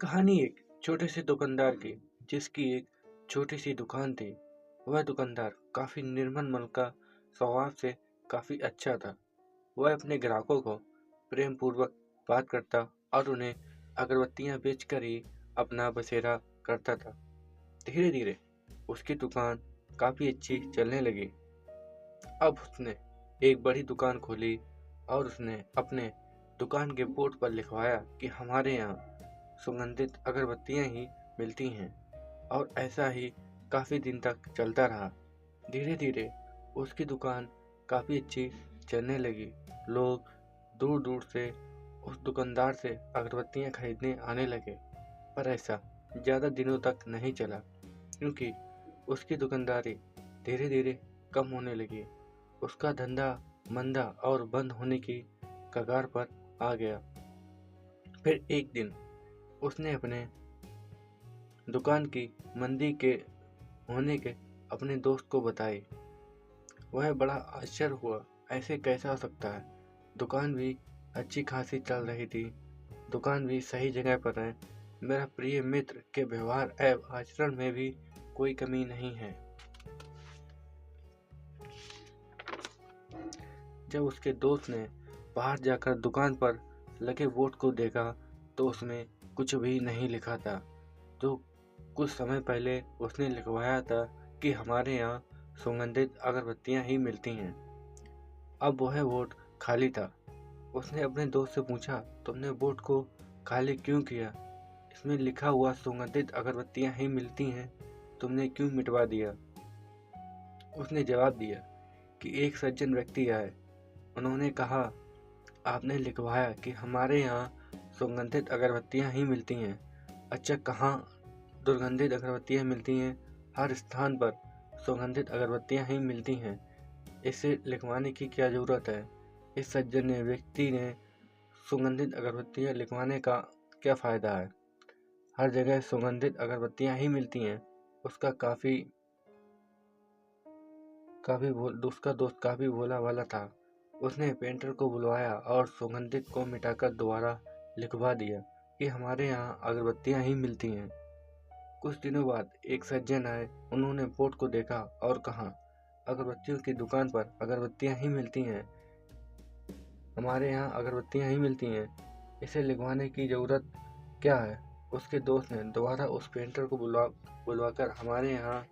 कहानी एक छोटे से दुकानदार की, जिसकी एक छोटी सी दुकान थी। वह दुकानदार काफी निर्मल मन का स्वभाव से काफी अच्छा था। वह अपने ग्राहकों को प्रेम पूर्वक बात करता और उन्हें अगरबत्तियां बेचकर ही अपना बसेरा करता था। धीरे धीरे उसकी दुकान काफी अच्छी चलने लगी। अब उसने एक बड़ी दुकान खोली और उसने अपने दुकान के बोर्ड पर लिखवाया कि हमारे यहाँ सुगंधित अगरबत्तियां ही मिलती हैं। और ऐसा ही काफी दिन तक चलता रहा। धीरे धीरे उसकी दुकान काफी अच्छी चलने लगी। लोग दूर दूर से उस दुकानदार से अगरबत्तियां खरीदने आने लगे। पर ऐसा ज्यादा दिनों तक नहीं चला, क्योंकि उसकी दुकानदारी धीरे धीरे कम होने लगी। उसका धंधा मंदा और बंद होने की कगार पर आ गया। फिर एक दिन उसने अपने दुकान की मंदी के होने के अपने दोस्त को बताई। वह बड़ा आश्चर्य हुआ, ऐसे कैसा हो सकता है? दुकान भी अच्छी खासी चल रही थी, दुकान भी सही जगह पर है, मेरा प्रिय मित्र के व्यवहार एवं आचरण में भी कोई कमी नहीं है। जब उसके दोस्त ने बाहर जाकर दुकान पर लगे बोर्ड को देखा तो उसमें कुछ भी नहीं लिखा था, जो कुछ समय पहले उसने लिखवाया था कि हमारे यहाँ सुगंधित अगरबत्तियां ही मिलती हैं। अब वह बोर्ड खाली था। उसने अपने दोस्त से पूछा, तुमने बोर्ड को खाली क्यों किया? इसमें लिखा हुआ सुगंधित अगरबत्तियां ही मिलती हैं, तुमने क्यों मिटवा दिया? उसने जवाब दिया कि एक सज्जन व्यक्ति आए, उन्होंने कहा आपने लिखवाया कि हमारे यहाँ सुगंधित अगरबत्तियां ही मिलती हैं। अच्छा, कहाँ दुर्गंधित अगरबत्तियां मिलती हैं? हर स्थान पर सुगंधित अगरबत्तियां ही मिलती हैं। इसे लिखवाने की क्या जरूरत है? इस सज्जन व्यक्ति ने सुगंधित अगरबत्तियां लिखवाने का क्या फायदा है? हर जगह सुगंधित अगरबत्तियां ही मिलती हैं। उसका उसका दोस्त काफी भोला वाला था। उसने पेंटर को बुलवाया और सुगंधित को मिटाकर दोबारा लिखवा दिया कि हमारे यहाँ अगरबत्तियां ही मिलती हैं। कुछ दिनों बाद एक सज्जन आए, उन्होंने बोर्ड को देखा और कहा अगरबत्तियों की दुकान पर अगरबत्तियां ही मिलती हैं, हमारे यहाँ अगरबत्तियां ही मिलती हैं, इसे लिखवाने की जरूरत क्या है? उसके दोस्त ने दोबारा उस पेंटर को बुलवाकर हमारे यहाँ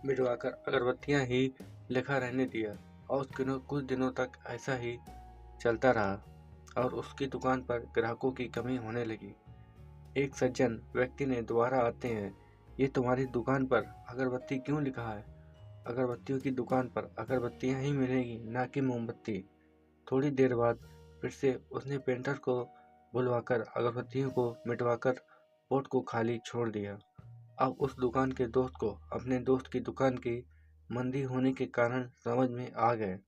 मिटवाकर अगरबत्तियां ही लिखा रहने दिया। और कुछ दिनों तक ऐसा ही चलता रहा और उसकी दुकान पर ग्राहकों की कमी होने लगी। एक सज्जन व्यक्ति ने दोबारा आते हैं, ये तुम्हारी दुकान पर अगरबत्ती क्यों लिखा है? अगरबत्तियों की दुकान पर अगरबत्तियां ही मिलेगी, ना कि मोमबत्ती। थोड़ी देर बाद फिर से उसने पेंटर को बुलवाकर अगरबत्तियों को मिटवाकर बोर्ड को खाली छोड़ दिया। अब उस दुकान के दोस्त को अपने दोस्त की दुकान की मंदी होने के कारण समझ में आ गए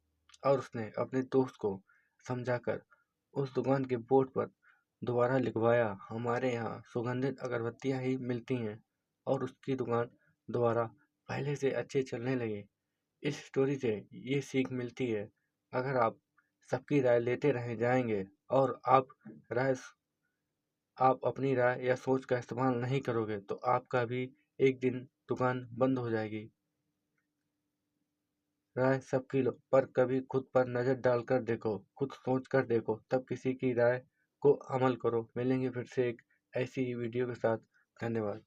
और उसने अपने दोस्त को समझाकर उस दुकान के बोर्ड पर दोबारा लिखवाया, हमारे यहाँ सुगंधित अगरबत्तियां ही मिलती हैं। और उसकी दुकान दोबारा पहले से अच्छे चलने लगी। इस स्टोरी से ये सीख मिलती है, अगर आप सबकी राय लेते रह जाएंगे और आप अपनी राय या सोच का इस्तेमाल नहीं करोगे तो आपका भी एक दिन दुकान बंद हो जाएगी। राय सबकी लो, पर कभी खुद पर नजर डालकर देखो, खुद सोच कर देखो, तब किसी की राय को अमल करो। मिलेंगे फिर से एक ऐसी ही वीडियो के साथ। धन्यवाद।